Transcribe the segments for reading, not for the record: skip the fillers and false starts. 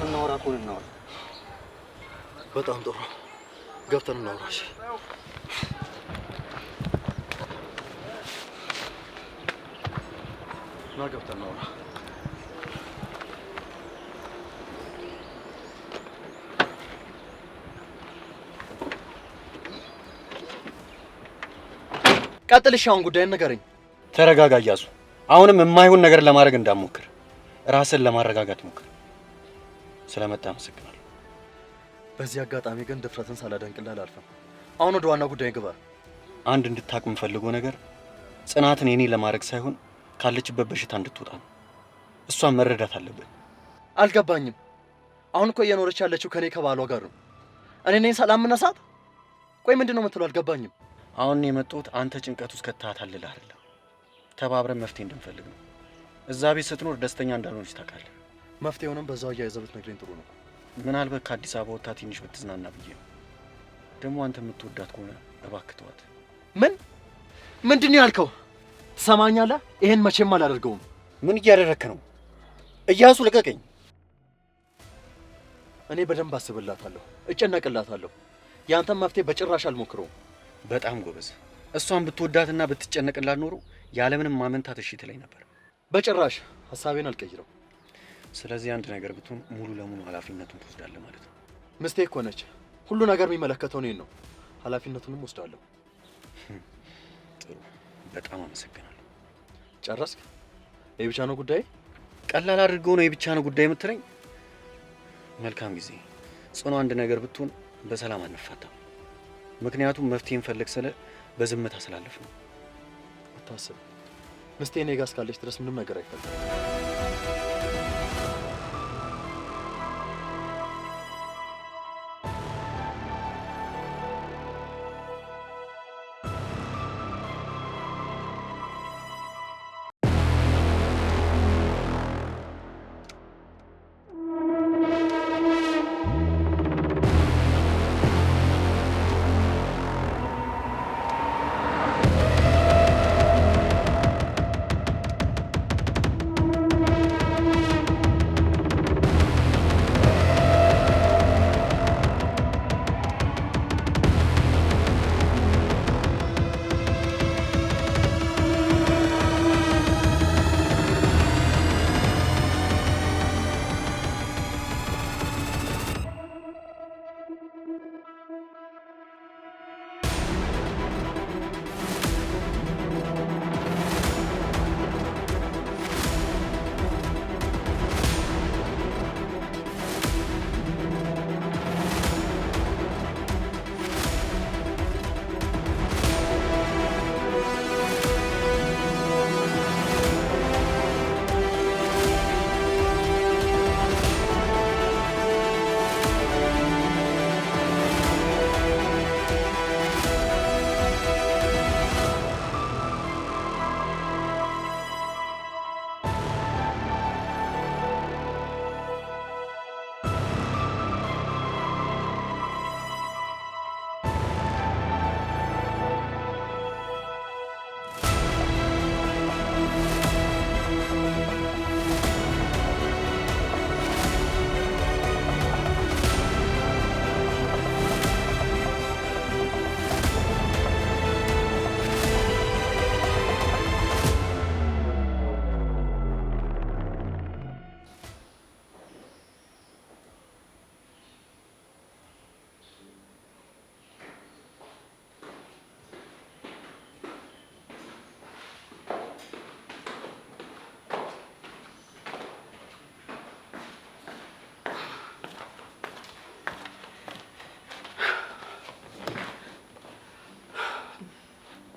የምናወራ ከሆነ እናወራ። በጣም ጥሩ ገብተን እናወራ። እሺ ና ገብተን እናወራ። ቀጥልሽ። አሁን ጉዳይን ንገረኝ። ተረጋጋ እያሱ። አሁንም የማይሆን ነገር ለማድረግ እንዳትሞክር፣ ራስን ለማረጋጋት ሞክር። ስለመጣ አመሰግናለሁ። በዚህ አጋጣሚ ግን ድፍረትን ሳላደንቅልህ አላልፍም። አሁን ወደ ዋና ጉዳይ ግባ። አንድ እንድታቅ የምፈልገው ነገር ጽናትን የኔ ለማድረግ ሳይሆን ካለችበት በሽታ እንድትወጣ ነው። እሷን መረዳት አለብን። አልገባኝም። አሁን እኮ እየኖረች ያለችው ከኔ ከባሏ ጋር ነው። እኔ ነኝ ሰላም መነሳት? ቆይ ምንድን ነው የምትለው? አልገባኝም። አሁን የመጣሁት አንተ ጭንቀት ውስጥ ከተሃታልልህ አይደለም፣ ተባብረን መፍትሄ እንድንፈልግ ነው። እዛ ቤት ስትኖር ደስተኛ እንዳልሆነች ታውቃለህ። መፍትሄውንም በዛው አያይዘህ ብትነግረኝ ጥሩ ነው። ምናልባት ከአዲስ አበባ ወጥታ ትንሽ ብትዝናና ብዬ ነው። ደግሞ አንተ የምትወዳት ከሆነ እባክህ ተዋት። ምንድን ነው ያልከው? ትሰማኛለህ? ይሄን መቼም አላደርገውም። ምን እያደረክ ነው? እያሱ ልቀቀኝ። እኔ በደንብ አስብላታለሁ፣ እጨነቅላታለሁ። ያንተን መፍትሄ በጭራሽ አልሞክረውም። በጣም ጎበዝ። እሷን ብትወዳትና ብትጨነቅላት ኖሮ ያለምንም ማመንታት እሺ ትለኝ ነበር። በጭራሽ ሐሳቤን አልቀይረው። ስለዚህ አንድ ነገር ብትሆን ሙሉ ለሙሉ ኃላፊነቱን ትወስዳለህ ማለት ነው። ሚስቴክ ሆነች። ሁሉ ነገር የሚመለከተው እኔን ነው። ኃላፊነቱንም ወስዳለሁ። ጥሩ፣ በጣም አመሰግናለሁ። ጨረስክ? የብቻ ነው ጉዳይ? ቀላል አድርገው ነው የብቻ ነው ጉዳይ የምትለኝ? መልካም ጊዜ። ጽኑ፣ አንድ ነገር ብትሆን በሰላም አንፋታም። ምክንያቱም መፍትሄ እንፈልግ ስለ በዝምታ ስላለፍ ነው። አታስብ፣ ሚስቴ እኔ ጋር እስካለች ድረስ ምንም ነገር አይፈልግም።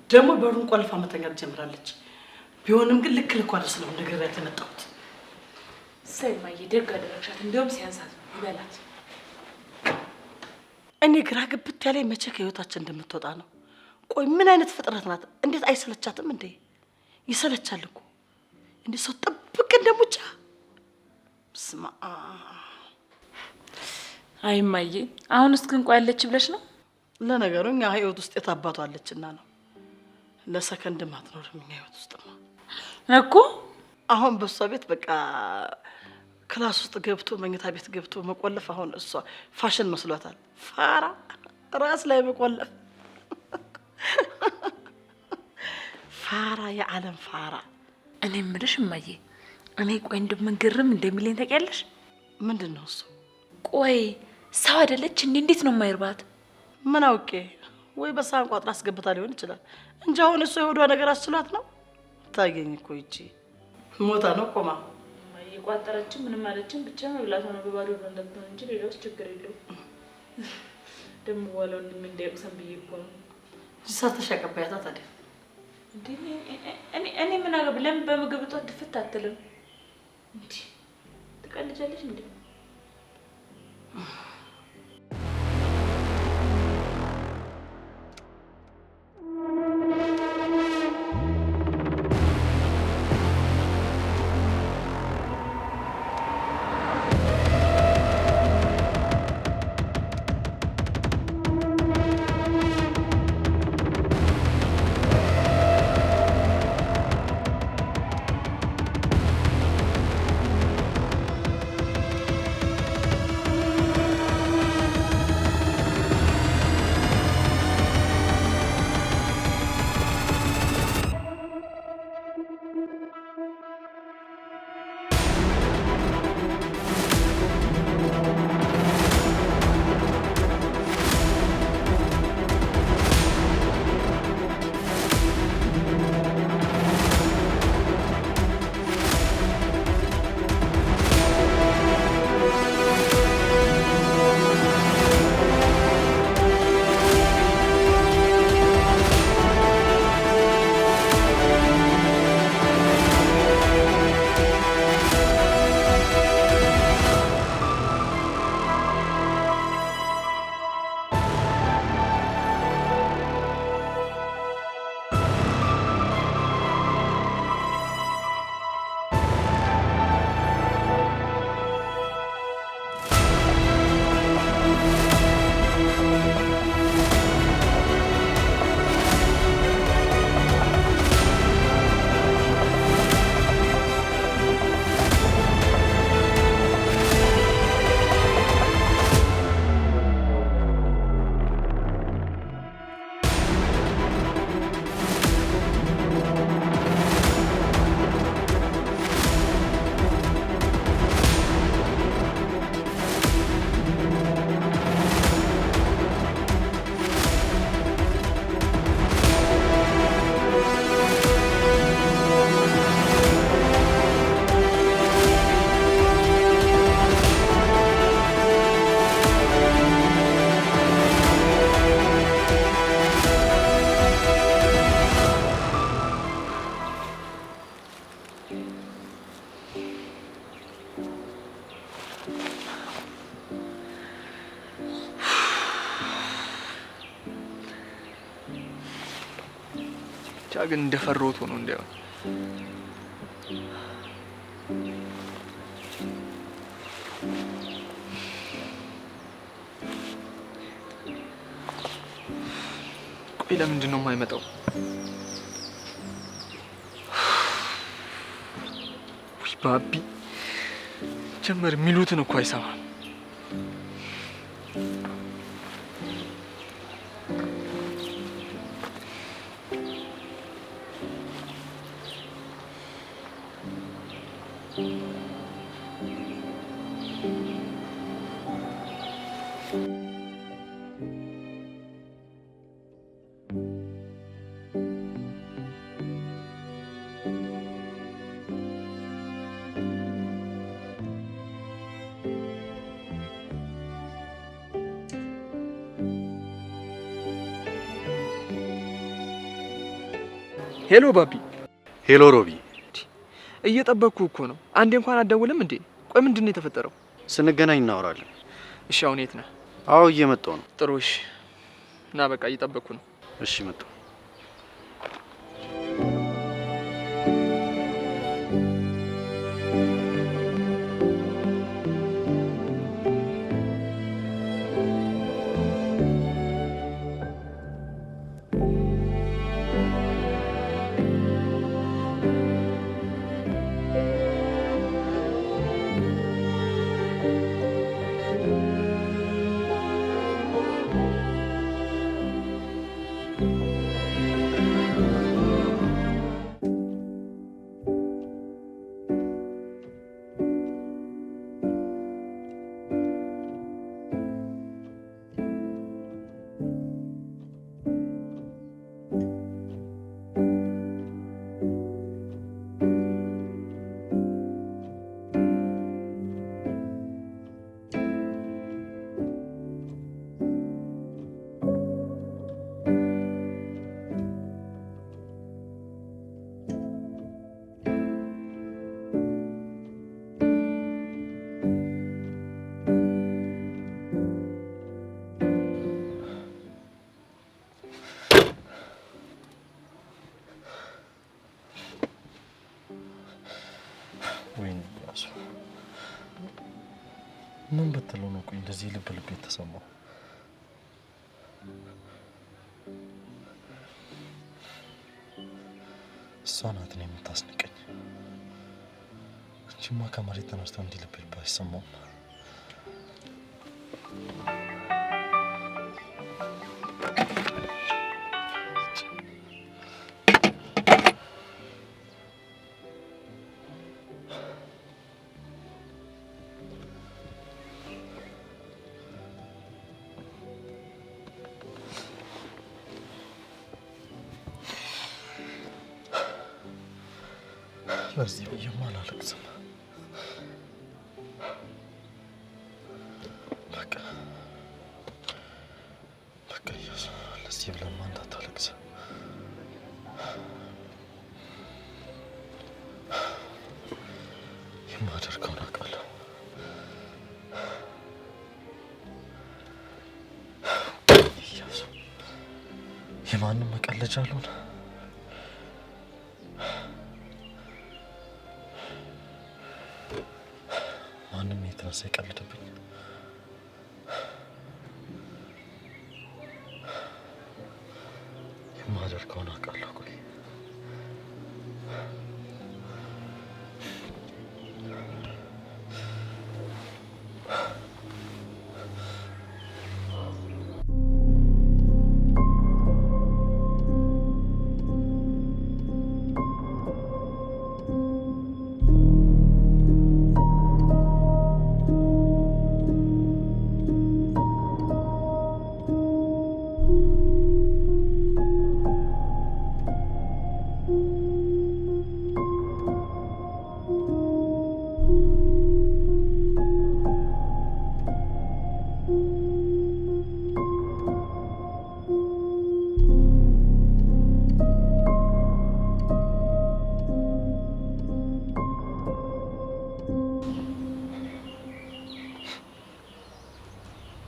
ደግሞ በሩን ቆልፋ መተኛት ጀምራለች። ቢሆንም ግን ልክ ልኳ ድረስ ነው ነገርያት የመጣሁት። ሰይማዬ ደግ አደረግሻት። እንደውም ሲያንሳት ይበላት። እኔ ግራ ግብት ያለኝ መቼ ከህይወታችን እንደምትወጣ ነው። ቆይ ምን አይነት ፍጥረት ናት? እንዴት አይሰለቻትም እንዴ? ይሰለቻል እኮ እንዴ! ሰው ጥብቅ እንደሙጫ ስማ። አይማዬ አሁንስ ግን ቆይ አለች ብለሽ ነው? ለነገሩ እኛ ህይወት ውስጥ የታባቷ አለችና ነው። ለሰከንድ ማትኖርም እኛ ህይወት ውስጥ ነው እኮ። አሁን በሷ ቤት በቃ ክላስ ውስጥ ገብቶ መኝታ ቤት ገብቶ መቆለፍ አሁን እሷ ፋሽን መስሏታል። ፋራ ራስ ላይ መቆለፍ ፋራ የዓለም ፋራ። እኔ የምልሽ እማዬ፣ እኔ ቆይ እንደምንገርም እንደሚለኝ ታውቂያለሽ? ምንድን ነው እሱ? ቆይ ሰው አይደለች እንዴ? እንዴት ነው የማይርባት? ምን አውቄ፣ ወይ በሳህን ቋጥራ አስገብታ ሊሆን ይችላል እንጂ አሁን እሱ የሆዷ ነገር አስችሏት ነው። ታገኝ እኮ ይቺ ሞታ ነው ቆማ። እማዬ ቋጠረችም ምንም አለችም፣ ብቻ መብላት ሆነ በባዶ ነው እንጂ ሌላውስ ችግር የለውም። ደግሞ በኋላ ወንድሜ እንዳይቁሰን ብዬ እኮ ነው። ሰርተሽ ያቀባያታ ታዲያ። እኔ ምን አገብ? ለምን በምግብ እጦት ድፍት አትልም? እንዴ ትቀልጃለሽ እንዴ? ግን እንደፈሮት ሆኖ እንደው ቆይ ለምንድን ነው የማይመጣው? ወይ ባቢ ጀመር የሚሉትን እኮ አይሰማም። ሄሎ ባቢ። ሄሎ ሮቢ። እየጠበቅኩ እኮ ነው። አንዴ እንኳን አትደውልም እንዴ? ቆይ ምንድን ነው የተፈጠረው? ስንገናኝ እናወራለን። እሺ አሁን የት ነህ? አዎ እየመጣሁ ነው። ጥሩ እሺ። እና በቃ እየጠበቅኩ ነው። እሺ መጣሁ። ምን በተለው ነው ቆይ እንደዚህ ልብ ልብ የተሰማው? እሷ ናት እኔን የምታስንቀኝ። እቺማ ከመሬት ተነስታ እንዲህ ልብ ልብ አይሰማውም። ለዚህ ብዬማ አላለቅስም። በቃ እያሱ ለዚህ ብለማ እንዳታለቅስ። የማደርገውን አውቃለሁ። እያሱ የማንም መቀለጃ አልሆነ። ማንም የተነሳ ይቀልድብኝ። የማደርገውን አውቃለሁ። ቆይ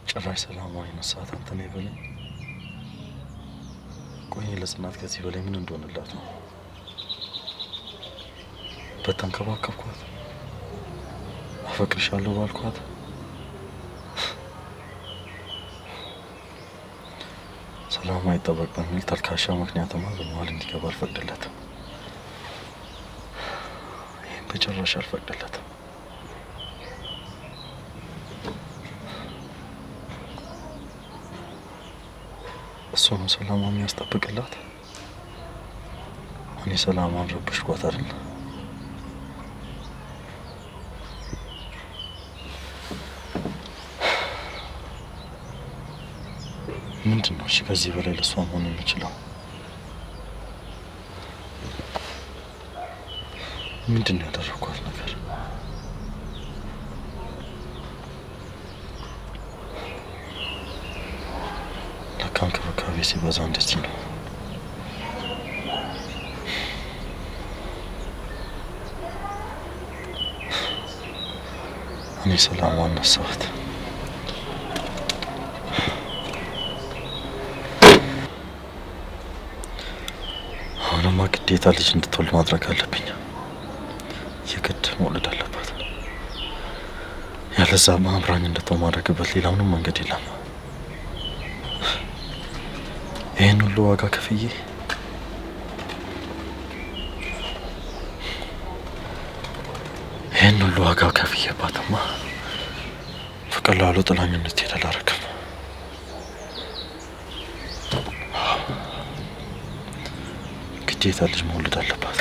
ጭራሽ ሰላማዊ ነሳት አንተ ነው በለኝ። ቆይ ለጽናት ከዚህ በላይ ምን እንደሆነላት ነው? በተንከባከብኳት፣ አፈቅርሻለሁ ባልኳት ሰላም አይጠበቅ በሚል ተልካሻ ምክንያትማ በመሀል እንዲገባ አልፈቅድለትም። ይህም በጭራሽ አልፈቅድለትም። እሱ ነው ሰላሟን የሚያስጠብቅላት። እኔ ሰላሟን ረብሽኳት አይደል? ምንድን ነው እሺ ከዚህ በላይ ለእሷ መሆን የምችለው? ምንድን ነው ያደረኳት ነገር? ለካ እንክብካቤ ሲበዛ እንደዚህ ነው። እኔ ሰላሟን ነሳኋት። አሁንማ ግዴታ ልጅ እንድትወልድ ማድረግ አለብኝ። የግድ መውለድ አለባት። ያለዛማ አምራኝ እንድትሆን ማድረግበት ሌላ ምንም መንገድ የለም። ይህን ሁሉ ዋጋ ከፍዬ ከፍዬባትማ በቀላሉ ጥላኝ እንድትሄድ አላረግም። ግዴታ ልጅ መውለድ አለባት።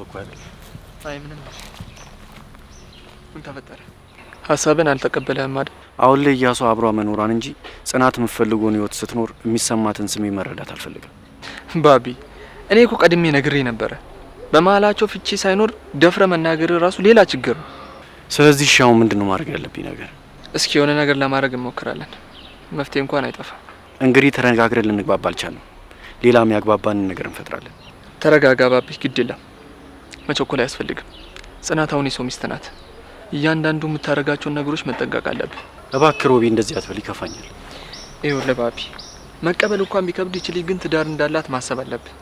እየጠበቅኩ አይደል? አይ ምንም። ምን ተፈጠረ? ሀሳብን አልተቀበለህም አይደል? አሁን ላይ እያሱ አብሯ መኖሯን እንጂ ጽናት የምትፈልገውን ህይወት ስትኖር የሚሰማትን ስሜ መረዳት አልፈልግም። ባቢ እኔ እኮ ቀድሜ ነግሬ ነበረ። በመሀላቸው ፍቺ ሳይኖር ደፍረ መናገር ራሱ ሌላ ችግር ነው። ስለዚህ ሻው ምንድነው ማድረግ ያለብኝ ነገር? እስኪ የሆነ ነገር ለማድረግ እንሞክራለን። መፍትሄ እንኳን አይጠፋም። እንግዲህ ተነጋግረን ልንግባባ አልቻልንም። ሌላም ያግባባንን ነገር እንፈጥራለን። ተረጋጋ ባቢ፣ ግድ የለም መቸኮል አያስፈልግም። ጽናት አሁን የሰው ሚስት ናት። እያንዳንዱ የምታደርጋቸውን ነገሮች መጠንቀቅ አለብህ። እባክህ ሮቢ እንደዚህ አትበል፣ ይከፋኛል። ይኸውልህ ባቢ፣ መቀበል እንኳን ቢከብድ ይችል ግን ትዳር እንዳላት ማሰብ አለብህ።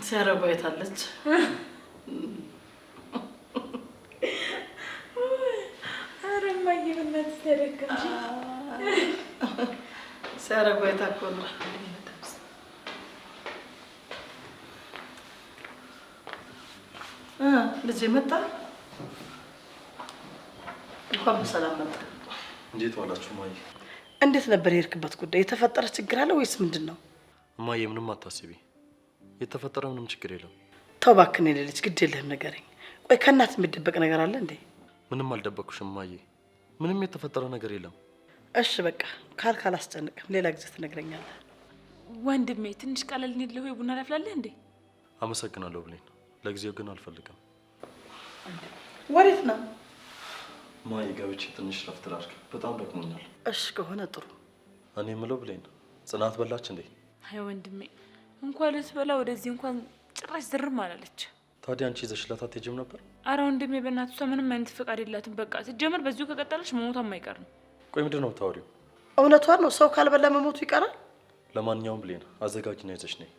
ሲያረባ የታለች? ኧረ እማዬ በእናትሽ ተደከምሽ። ሲያረባ የታኮና ልጄ መጣ። እንኳን በሰላም መጣ። እንዴት ዋላችሁ እማዬ? እንዴት ነበር የሄድክበት ጉዳይ? የተፈጠረ ችግር አለ ወይስ ምንድን ነው? እማዬ ምንም አታስቢ፣ የተፈጠረ ምንም ችግር የለም። ተው እባክህ፣ እኔ ልጅ ግድ የለህም ንገረኝ። ቆይ ከእናት የሚደበቅ ነገር አለ እንዴ? ምንም አልደበቅኩሽም እማዬ፣ ምንም የተፈጠረ ነገር የለም። እሺ በቃ ካልክ አላስጨንቅም፣ ሌላ ጊዜ ትነግረኛለህ። ወንድሜ ትንሽ ቀለል እንድልህ ወይ ቡና ላፍላለህ እንዴ? አመሰግናለሁ ብሌን፣ ለጊዜው ግን አልፈልግም። ወዴት ነው? እማዬ ገብቼ ትንሽ ረፍት ላድርግ፣ በጣም ደክሞኛል። እሺ ከሆነ ጥሩ። እኔ የምለው ብሌን፣ ጽናት በላች እንዴ? አይ ወንድሜ እንኳን ልትበላ ወደዚህ እንኳን ጭራሽ ዝርም አላለች። ታዲያ አንቺ ይዘሽላት አትሄጂም ነበር? አረ ወንድሜ በእናትህ እሷ ምንም አይነት ፈቃድ የላትም። በቃ ስትጀምር በዚሁ ከቀጠለች መሞቷ የማይቀር ነው። ቆይ ምንድን ነው የምታወሪው? እውነቷን ነው። ሰው ካልበላ መሞቱ ይቀራል። ለማንኛውም ብሌን አዘጋጅና ይዘሽ ነይ፣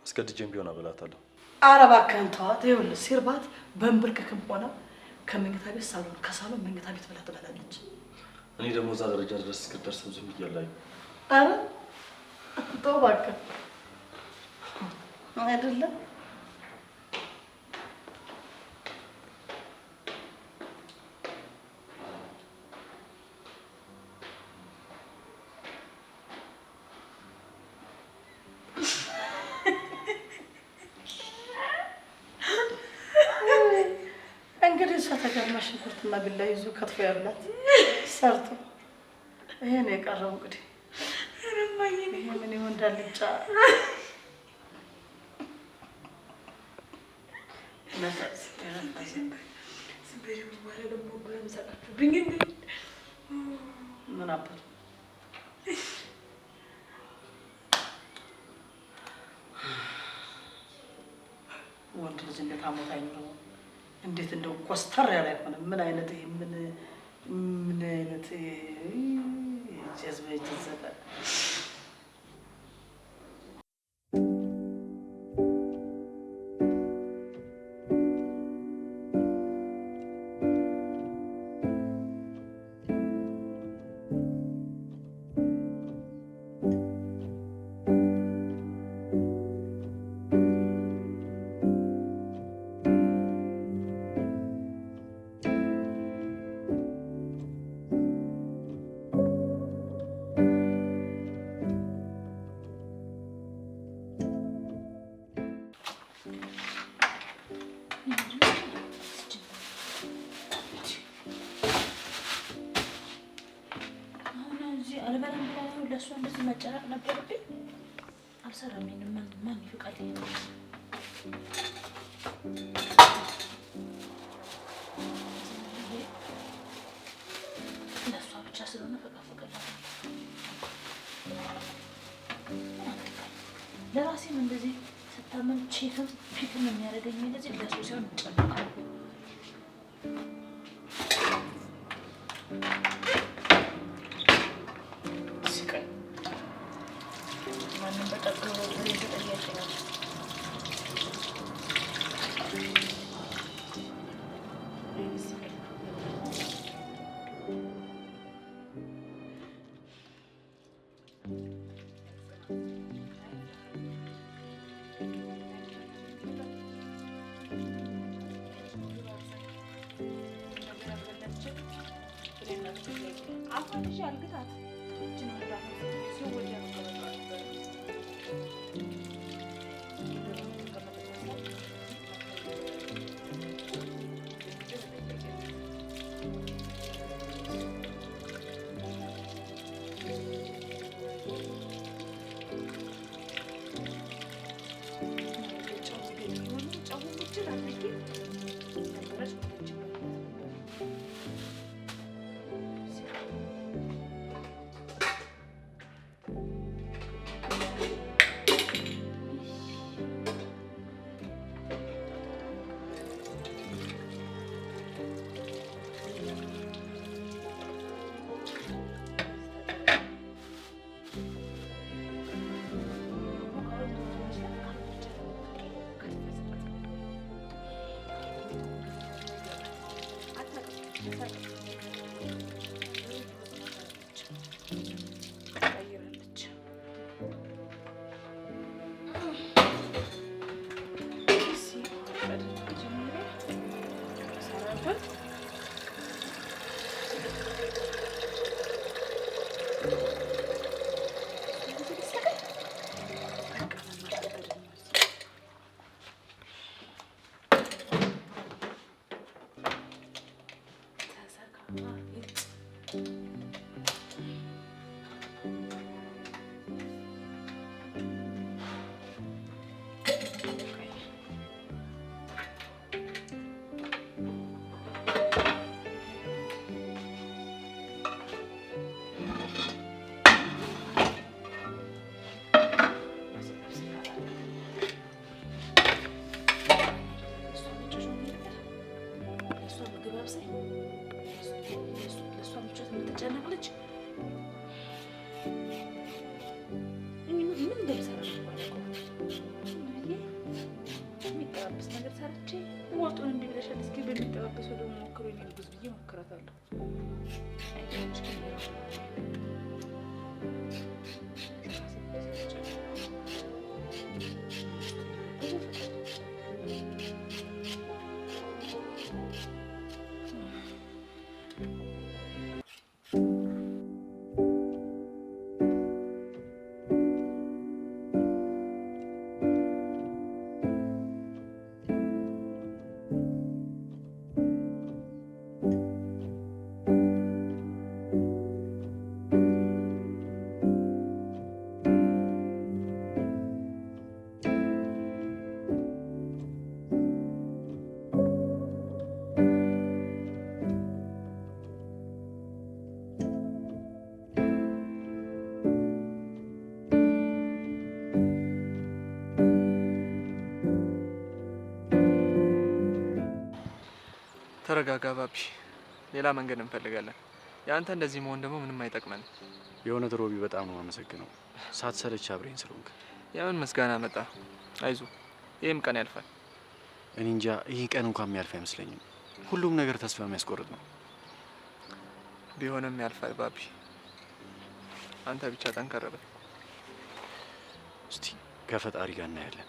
አስገድጄም ቢሆን አበላታለሁ። ኧረ እባክህን ተዋት። ይኸውልህ ሲርባት በንብርክክም ሆነ ከመኝታ ቤት ሳሎን፣ ከሳሎን መኝታ ቤት ብላ ትበላለች። እኔ ደግሞ እዛ ደረጃ ድረስ እስክደርስ ዝም ብያለሁ። ኧረ ተው እባክህ አይደለም። እንግዲህ እሷ ተገርማ ሽንኩርትና ቢላ ይዞ ከትፎ ያብላት ሰርቶ ይሄ ነው የቀረው። እንግዲህ ይሄ ምን ይሆን እንዳልጫ ምን አባቱ ወንድ ልጅ እንዴት አሞት አይኖረው? እንዴት እንደው ኮስተር ያለ አይሆንም? ምን አይነት ይሄ ምን አይነት ጀዝበ ጀዘበ ለእሷ እንደዚህ መጨነቅ ነበረብኝ። አልሰራም። ማን ይፍቃል? ለእሷ ብቻ ስለሆነ ፈቃፈቀላት። ለራሴም እንደዚህ ስታመም መቼም ፊትም የሚያደርገኝ እንደዚህ ለሰው ሲሆን ጨነቃለሁ። ስቃይ ማንም በጠቅሎ ተጠያቂ ነው። ተረጋጋ ባቢ፣ ሌላ መንገድ እንፈልጋለን። ያንተ እንደዚህ መሆን ደግሞ ምንም አይጠቅመንም። የእውነት ሮቢ በጣም ነው የማመሰግነው፣ ሳትሰለች አብሬኝ ስለሆንክ። የምን ምስጋና መጣ? አይዞ፣ ይህም ቀን ያልፋል። እኔ እንጃ ይህ ቀን እንኳን የሚያልፍ አይመስለኝም። ሁሉም ነገር ተስፋ የሚያስቆርጥ ነው። ቢሆንም ያልፋል ባቢ፣ አንተ ብቻ ጠንከር በል። እስቲ ከፈጣሪ ጋር እናያለን።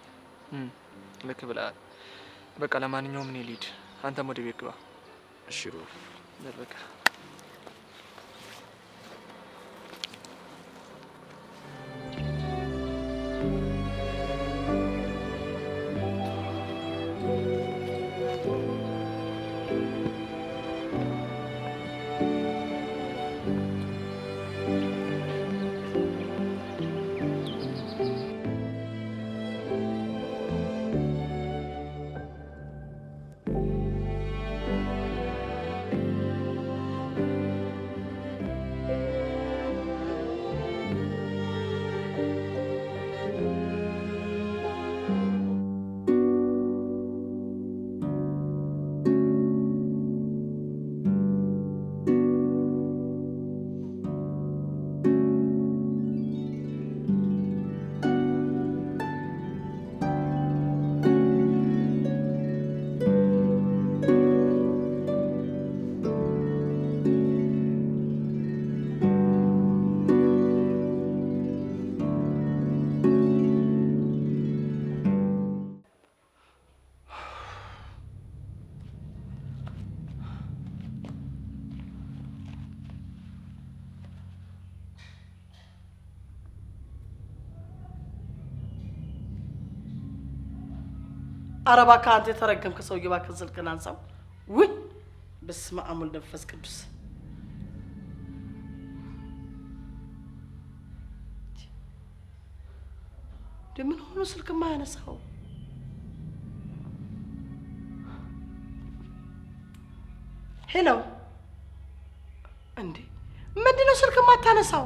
ልክ ብለሃል። በቃ ለማንኛውም እኔ ልሂድ፣ አንተም ወደ ቤት ግባ። እሺ ሮቢ፣ በቃ አረባ ካንተ ተረገምከ ሰውዬ እባክህ ስልክህን አንሳው። ውይ በስመ አብ ወወልድ ወመንፈስ ቅዱስ። ደምን ሆኖ ስልክ ማያነሳው? ሄሎ እንዴ ምንድነው ስልክ ማታነሳው?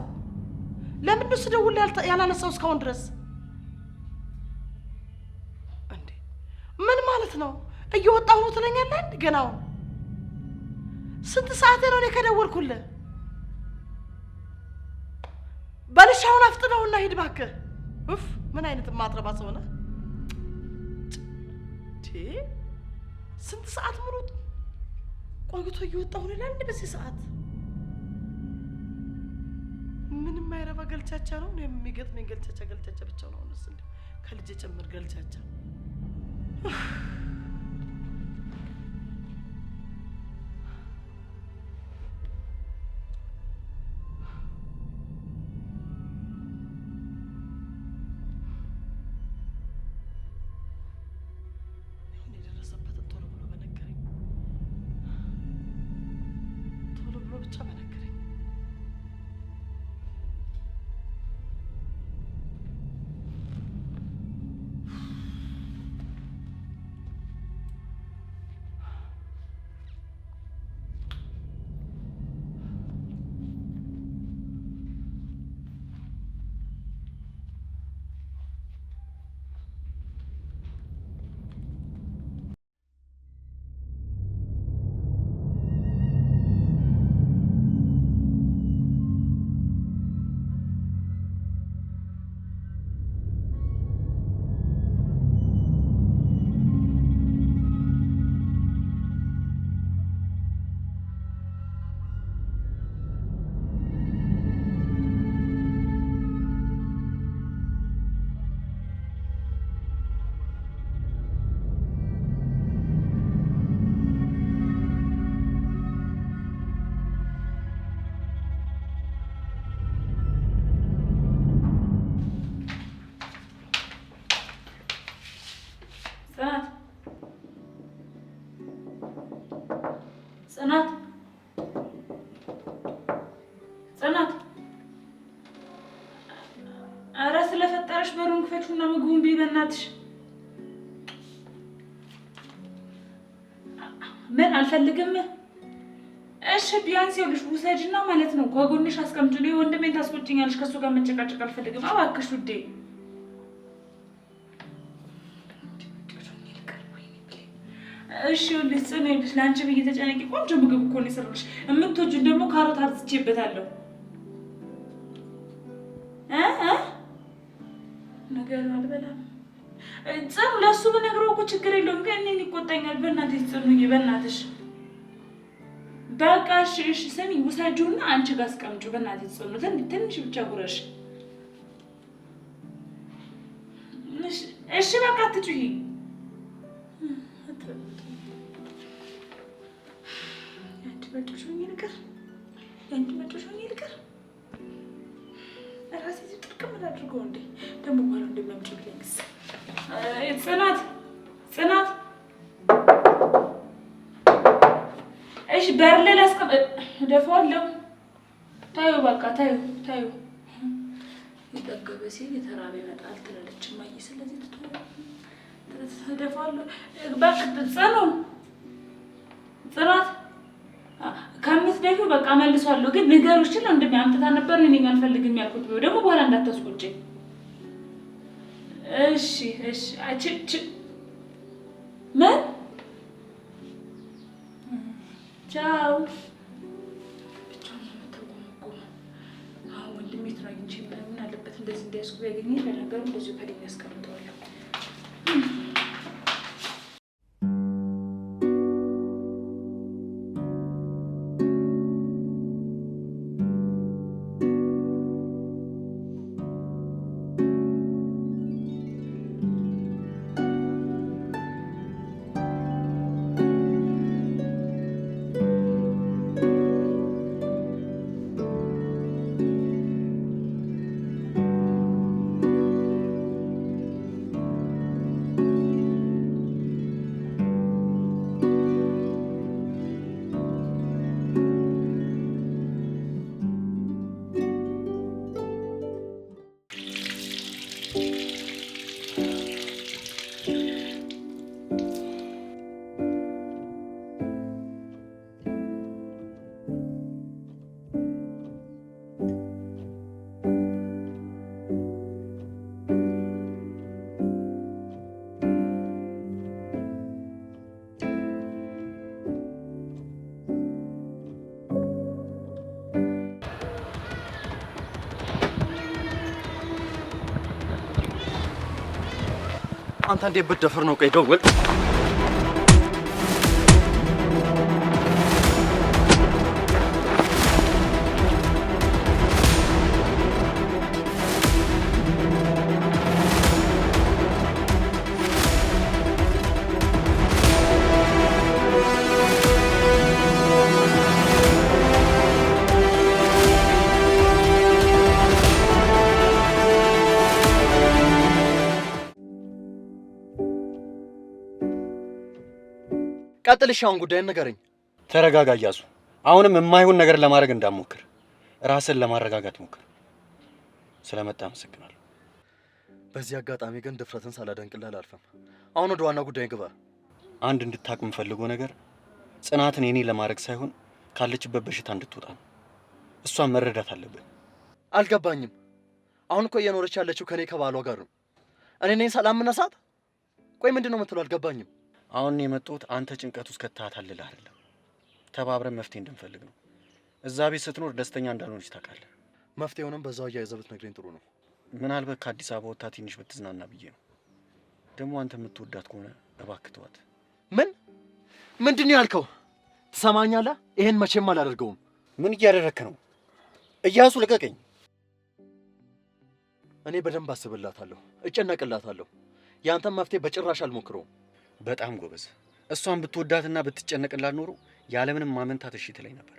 ለምንድነው ስደውል ያላነሳው እስካሁን ድረስ? እንዴ ምን ማለት ነው? እየወጣሁ ነው ትለኛለህ እንዴ? ገናው ስንት ሰዓት ነው እኔ ከደወልኩልህ? በልሻውን አፍጥነውና ሂድ እባክህ። ኡፍ ምን አይነት ማጥረባ ሰው ነህ? ስንት ሰዓት ሙሉ ቆይቶ እየወጣሁ ነው ለምን በዚህ ሰዓት? ምንም አይረባ ገልቻቻ ነው የሚገጥመኝ። ገልቻቻ ብቻ ነው እንስ እንዴ ከልጅ ጨምር ገልቻቻ። ብቻ በነገረኝ። ጽናት ኧረ ስለፈጠረሽ በሩን ክፈቹና ምግቡን ቢይ በእናትሽ። ምን አልፈልግም? እሺ ቢያንስ ይኸውልሽ ውሰጂና ማለት ነው ከጎንሽ አስቀምጪልኝ። ወንድሜን ታስቆጭኛለሽ። ከእሱ ጋር መጨቃጨቅ አልፈልግም። እባክሽ ውዴ። እሺ ይኸውልሽ ጽኑ፣ ይኸውልሽ ለአንቺ ብዬ ተጨነቂ። ቆንጆ ምግብ እኮ ነው የሰራሁልሽ። የምትወጂውን ደግሞ ካሮት አርዝቼበታለሁ። ነገር አልበላም። ጽኑ ለእሱ ብነግረው እኮ ችግር የለውም፣ ግን እኔን ይቆጣኛል። በእናትሽ ጽኑዬ፣ በእናትሽ በቃ እሺ፣ እሺ ስሚ፣ ውሰጂውና አንቺ ጋር አስቀምጪው። በእናትሽ ጽኑ፣ ትንሽ ብቻ ጉረሽ። እሺ በቃ አትጩሂ። ያንቺ መጮሽ ይልቀር ራሴ ጥቅም አድርገው እንዴ ደግሞ ባሉ እንደምንጭ ብለኝስ። ጽናት እሺ በር ላይ ላስቀምጥ ደፋዋለሁ። ታዩ በቃ ታዩ የጠገበ ሲል የተራበ ይመጣል ትላለች እማዬ። ስለዚህ ደፋዋለሁ በቃ ጽናት ከምትደፊው በቃ መልሷለሁ። ግን ንገሩሽን እንደም ያምጥታ ነበር እኔ አልፈልግም ያልኩት ነው። ደግሞ በኋላ እንዳታስቆጨኝ እሺ። ምን ቻው። ብቻውን ተቆምቆም አሁን ወንድሜ ትራግንቺ ምን አለበት እንደዚህ እንዳይስኩ ያገኘ ለነገሩ እንደዚህ ከደኝ ያስቀምጠዋለሁ። አንተ እንዴት ብትደፍር ነው? ቆይ ደውል። ቀጥልሽ። አሁን ጉዳይን ንገረኝ። ተረጋጋ እያሱ። አሁንም የማይሆን ነገር ለማድረግ እንዳትሞክር፣ ራስን ለማረጋጋት ሞክር። ስለመጣ አመሰግናለሁ። በዚህ አጋጣሚ ግን ድፍረትን ሳላደንቅልህ አላልፍም። አሁን ወደ ዋና ጉዳይ ግባ። አንድ እንድታቅ የምፈልገው ነገር ጽናትን የኔ ለማድረግ ሳይሆን ካለችበት በሽታ እንድትወጣ ነው። እሷን መረዳት አለብን። አልገባኝም። አሁን እኮ እየኖረች ያለችው ከኔ ከባሏ ጋር ነው። እኔ ነኝ ሰላም መነሳት? ቆይ ምንድን ነው የምትለው? አልገባኝም። አሁን የመጣሁት አንተ ጭንቀት ውስጥ ከተታለልህ አይደለም፣ ተባብረን መፍትሄ እንድንፈልግ ነው። እዛ ቤት ስትኖር ደስተኛ እንዳልሆነች ታውቃለህ። መፍትሄውንም በዛው አያይዘህ ብትነግረኝ ጥሩ ነው። ምናልባት ከአዲስ አበባ ወጥታ ትንሽ ብትዝናና ብዬ ነው። ደግሞ አንተ የምትወዳት ከሆነ እባክህ ተዋት። ምንድን ነው ያልከው? ትሰማኛለህ? ይሄን መቼም አላደርገውም። ምን እያደረግክ ነው? እያሱ ልቀቀኝ። እኔ በደንብ አስብላታለሁ፣ እጨነቅላታለሁ። ያንተም መፍትሄ በጭራሽ አልሞክረውም። በጣም ጎበዝ። እሷን ብትወዳትና ብትጨነቅላት ኖሮ ያለምንም ማመንታት እሺ ትለኝ ነበር።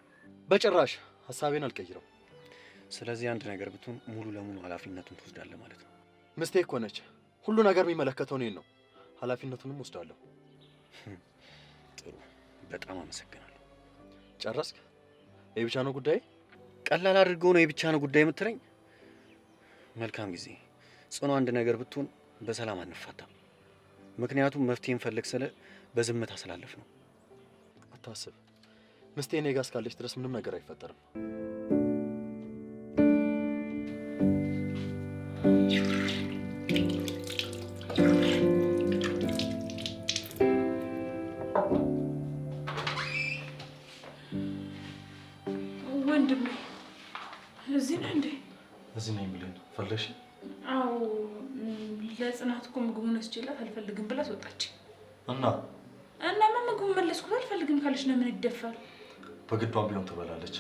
በጭራሽ ሀሳቤን አልቀይረው። ስለዚህ አንድ ነገር ብትሆን ሙሉ ለሙሉ ኃላፊነቱን ትወስዳለህ ማለት ነው። ሚስቴክ ሆነች። ሁሉ ነገር የሚመለከተው እኔን ነው። ኃላፊነቱንም ወስዳለሁ። ጥሩ፣ በጣም አመሰግናለሁ። ጨረስክ? የብቻ ነው ጉዳይ? ቀላል አድርገው ነው የብቻ ነው ጉዳይ የምትለኝ? መልካም ጊዜ። ጽኑ፣ አንድ ነገር ብትሆን በሰላም አንፋታም። ምክንያቱም መፍትሄ እንፈልግ ስለ በዝምታ ስላለፍ ነው። አታስብ፣ ሚስቴ እኔ ጋር እስካለች ድረስ ምንም ነገር አይፈጠርም። ወንድሜ እዚህ ነህ እንዴ? እዚህ ነኝ የሚለኝ ፈለግሽ? አዎ፣ ለጽናት እኮ ምግቡን እስችላት አልፈልግም ብላ ወጣች። እናማ ምግቡን መለስኩት። አልፈልግም ካለች ለምን ይደፋል? በግዷን ቢሆን ትበላለች።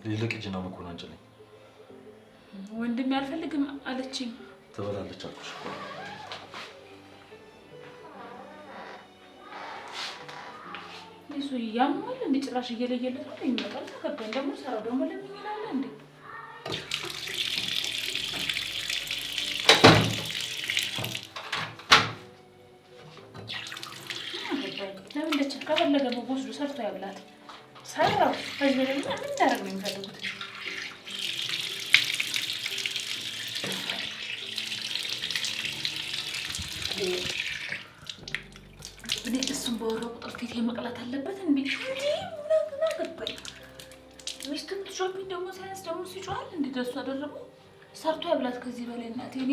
ይልቅ ሂጂና ምግቡን አንጭልኝ። ወንድሜ አልፈልግም አለችኝ። ትበላለች አልኩሽ። ይሱ ያማል እንዴ? ጭራሽ እየለየለት ነው የሚመጣው። ተከበን ደግሞ ሰራው ደግሞ ለምን ይላል እንዴ? ለምን ለች ከፈለገ ወስዶ ሰርቶ ያብላት። ሰራው ከዚህ በላይ ምን እንዳደረግ ነው የሚፈልጉት? እኔ እሱን በወረው ቁጥር ፊት መቅላት አለበት እንዴ? ምን አገባኝ? ሚስቱን ትሾሚ ደግሞ ሳይንስ ደግሞ ሲጮሃል እንዴ? ደሱ አደረጉ። ሰርቶ ያብላት ከዚህ በላይ እናቴ። እኔ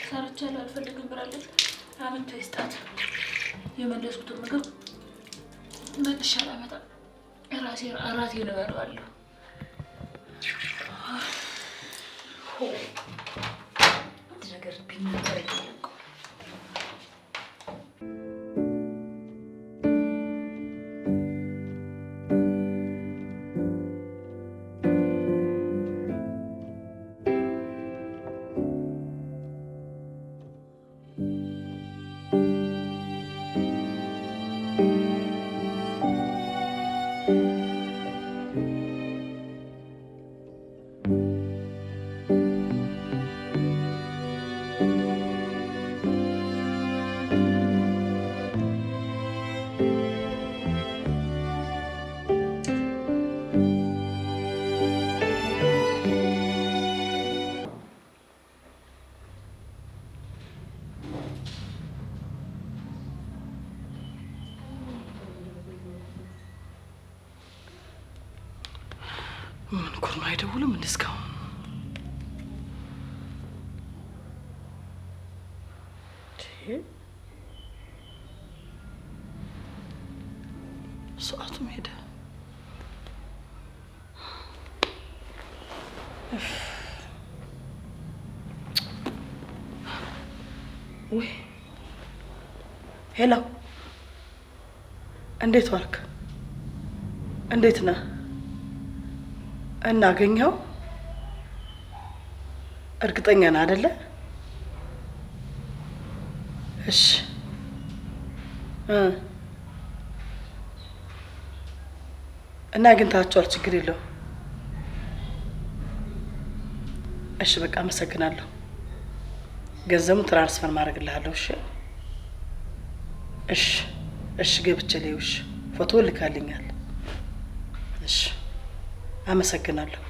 ሰርቻለሁ አልፈልግም ብላለች። አመንቶ ይስጣት። የመለስኩትን ምግብ መልሼ አላመጣም። እራሴን እበለዋለሁ። አንድ ነገር ቢናገር አይደለም። ምን ኩር ነው? አይደውልም እንዴ እስካሁን? ሰዓቱም ሄደ። ወይ ሄሎ፣ እንዴት ዋልክ? እንዴት ነህ? እናገኘው? እርግጠኛ ነህ አይደለ? እሺ እና አግኝታችኋል? ችግር የለውም። እሺ በቃ አመሰግናለሁ። ገንዘቡን ትራንስፈር ማድረግልሃለሁ። እሺ እሺ እሺ። ገብቼ ልየው። እሺ ፎቶ ልካልኛል። እሺ አመሰግናለሁ።